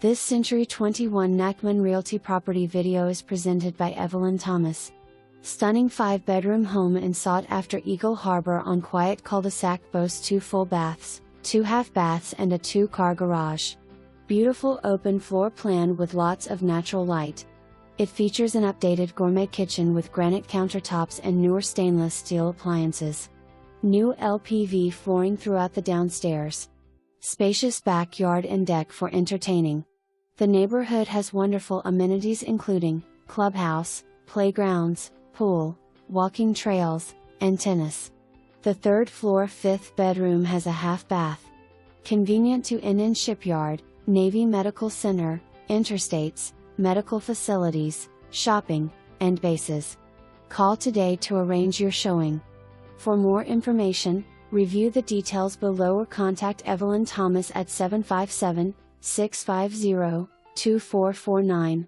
This Century 21 Nachman Realty property video is presented by Evelyn Thomas. Stunning 5-bedroom home in sought-after Eagle Harbor on quiet cul-de-sac boasts 2 full baths, 2 half baths and a 2-car garage. Beautiful open floor plan with lots of natural light. It features an updated gourmet kitchen with granite countertops and newer stainless steel appliances. New LPV flooring throughout the downstairs. Spacious backyard and deck for entertaining. The neighborhood has wonderful amenities including Clubhouse, playgrounds, pool, walking trails, and tennis. The 3rd floor 5th bedroom has a half bath. Convenient to NN Shipyard, Navy Medical Center, interstates, medical facilities, shopping, and bases. Call today to arrange your showing. For more information, review the details below or contact Evelyn Thomas at 757-650-2449.